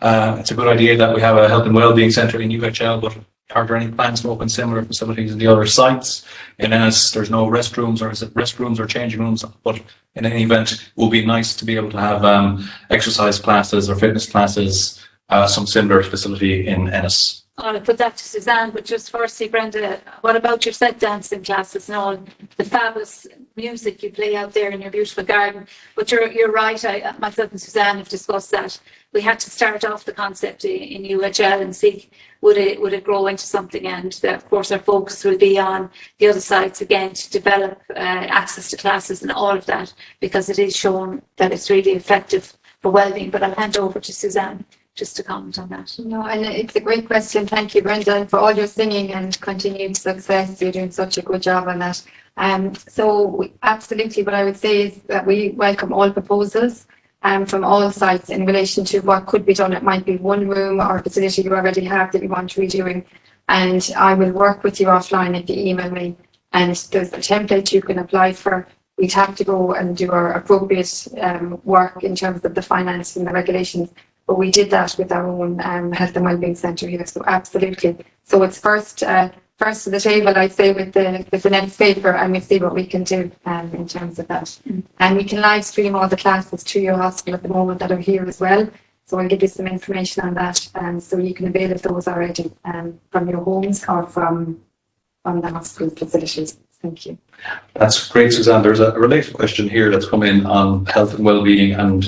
It's a good idea that we have a Health and Wellbeing Centre in UHL, but are there any plans to open similar facilities in the other sites? In Ennis, there's no restrooms, or is it restrooms or changing rooms? But in any event, it will be nice to be able to have exercise classes or fitness classes, some similar facility in Ennis. I'll put that to Suzanne, but just firstly, Brenda, what about your set dancing classes and all the fabulous music you play out there in your beautiful garden? But you're right, myself and Suzanne have discussed that. We had to start off the concept in UHL and see would it grow into something, and of course our focus will be on the other sites again to develop access to classes and all of that, because it is shown that it's really effective for wellbeing. But I'll hand over to Suzanne just to comment on that. No, and it's a great question. Thank you, Brenda, for all your singing and continued success. You're doing such a good job on that. Absolutely, what I would say is that we welcome all proposals from all sites in relation to what could be done. It might be one room or facility you already have that you want redoing, and I will work with you offline if you email me. And there's a template you can apply for. We'd have to go and do our appropriate work in terms of the finance and the regulations. But we did that with our own Health and Wellbeing Centre here, so absolutely. So it's first to the table, I'd say, with the next paper, and we see what we can do in terms of that. And we can live stream all the classes to your hospital at the moment that are here as well. So I'll give you some information on that, so you can avail of those already from your homes or from the hospital facilities. Thank you. That's great, Suzanne. There's a related question here that's come in on health and wellbeing, and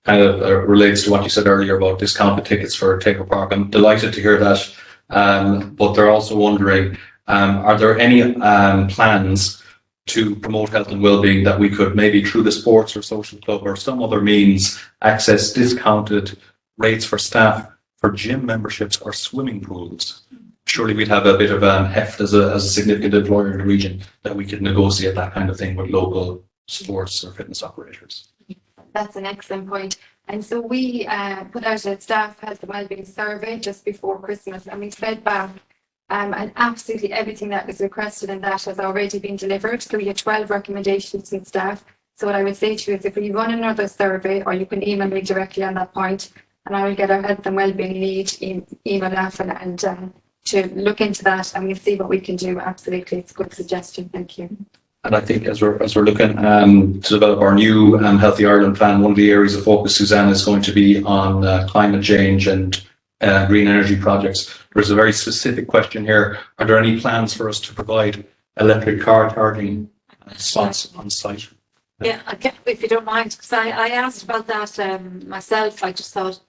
kind of relates to what you said earlier about discounted tickets for Taker Park. I'm delighted to hear that, but they're also wondering, are there any plans to promote health and wellbeing that we could, maybe through the sports or social club or some other means, access discounted rates for staff for gym memberships or swimming pools? Surely we'd have a bit of heft as a significant employer in the region that we could negotiate that kind of thing with local sports or fitness operators. That's an excellent point. And so we put out a staff health and wellbeing survey just before Christmas, and we fed back and absolutely everything that was requested in that has already been delivered. So we had 12 recommendations from staff. So what I would say to you is, if you run another survey, or you can email me directly on that point, and I will get our health and wellbeing lead email off and to look into that, and we'll see what we can do. Absolutely, it's a good suggestion. Thank you. And I think as we're looking to develop our new Healthy Ireland plan, one of the areas of focus, Suzanne, is going to be on climate change and green energy projects. There's a very specific question here. Are there any plans for us to provide electric car charging spots on site? Yeah, if you don't mind, because I asked about that myself. I just thought,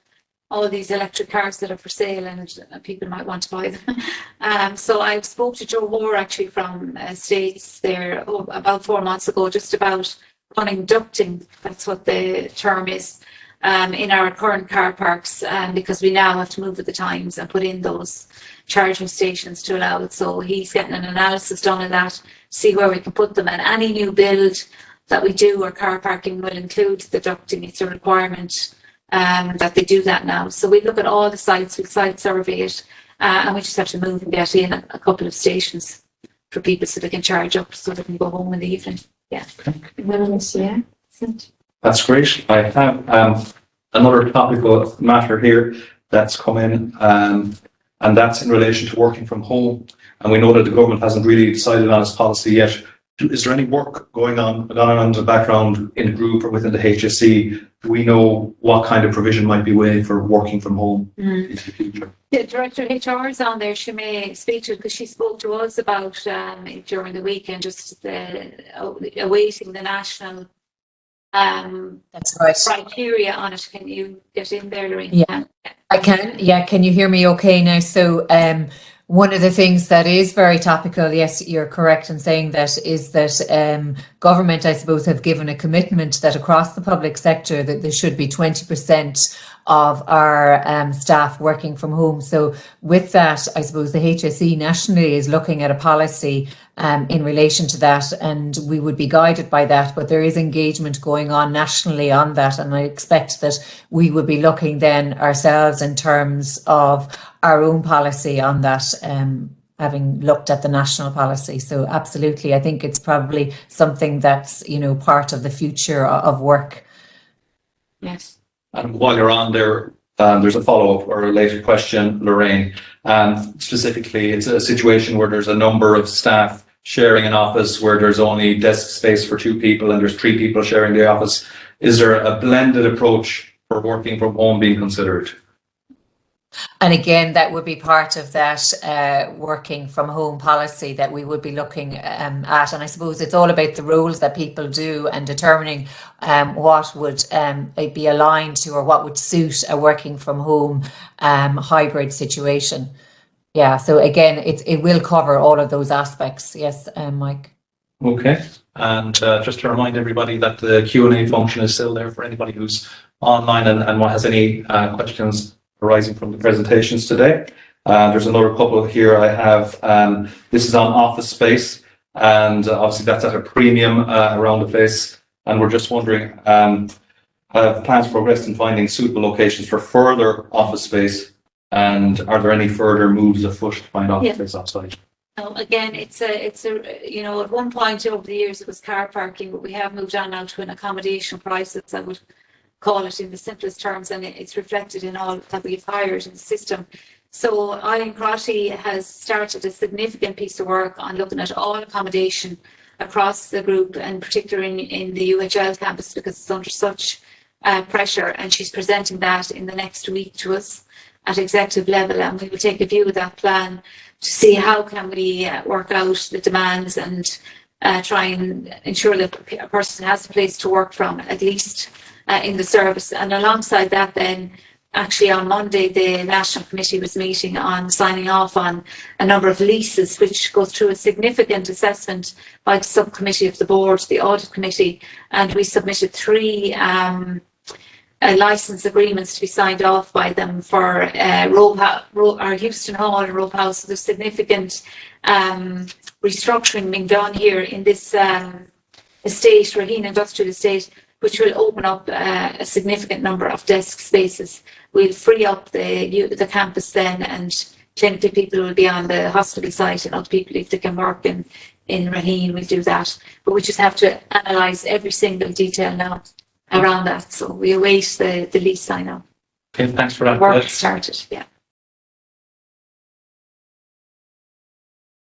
all these electric cars that are for sale, and people might want to buy them. So I spoke to Joe Hoare actually from States there about 4 months ago, just about running ducting, that's what the term is, in our current car parks, because we now have to move with the times and put in those charging stations to allow it. So he's getting an analysis done of that, see where we can put them, and any new build that we do or car parking will include the ducting. It's a requirement that they do that now. So we look at all the sites, we site survey it, and we just have to move and get in a couple of stations for people so they can charge up, so they can go home in the evening. Yeah. Okay. That's great. I have another topical matter here that's come in, and that's in relation to working from home. And we know that the government hasn't really decided on its policy yet. Is there any work going on in the background in the group or within the HSE? Do we know what kind of provision might be waiting for working from home in the future? The Director of HR is on there. She may speak to it, because she spoke to us about during the weekend, just awaiting the national that's right. criteria on it. Can you get in there, Lorraine? Yeah, I can. Yeah, can you hear me okay now? So one of the things that is very topical, yes, you're correct in saying that, is that government, I suppose, have given a commitment that across the public sector that there should be 20% of our staff working from home. So with that, I suppose the HSE nationally is looking at a policy in relation to that, and we would be guided by that, but there is engagement going on nationally on that, and I expect that we will be looking then ourselves in terms of our own policy on that, having looked at the national policy. So absolutely, I think it's probably something that's, you know, part of the future of work. Yes. And while you're on there, there's a follow-up or a related question, Lorraine. Specifically, it's a situation where there's a number of staff sharing an office where there's only desk space for 2 people and there's 3 people sharing the office. Is there a blended approach for working from home being considered? And again, that would be part of that working from home policy that we would be looking at. And I suppose it's all about the roles that people do and determining what would be aligned to or what would suit a working from home hybrid situation. Yeah, so again, it will cover all of those aspects. Yes, Mike. Okay, and just to remind everybody that the Q&A function is still there for anybody who's online and what has any questions arising from the presentations today. There's another couple here I have. This is on office space, and obviously that's at a premium around the place. And we're just wondering, have plans progressed in finding suitable locations for further office space? And are there any further moves afoot to find office space outside? Again, it's a you know, at one point over the years it was car parking, but we have moved on now to an accommodation crisis, I would call it in the simplest terms, and it's reflected in all that we've hired in the system. So Eileen Crotty has started a significant piece of work on looking at all accommodation across the group, and particularly in the UHL campus, because it's under such pressure, and she's presenting that in the next week to us at executive level, and we will take a view of that plan to see how can we work out the demands and try and ensure that a person has a place to work from, at least in the service. And alongside that, then actually on Monday the National Committee was meeting on signing off on a number of leases, which goes through a significant assessment by the subcommittee of the board, the audit committee, and we submitted 3 license agreements to be signed off by them for our Houston Hall and Rope House. There's significant restructuring being done here in this estate, Raheen Industrial Estate, which will open up a significant number of desk spaces. We'll free up the campus then, and clinically people will be on the hospital site, and other people, if they can work in Raheen, we'll do that. But we just have to analyse every single detail now around that. So we await the lease sign up. Okay, thanks for that. Work started, yeah.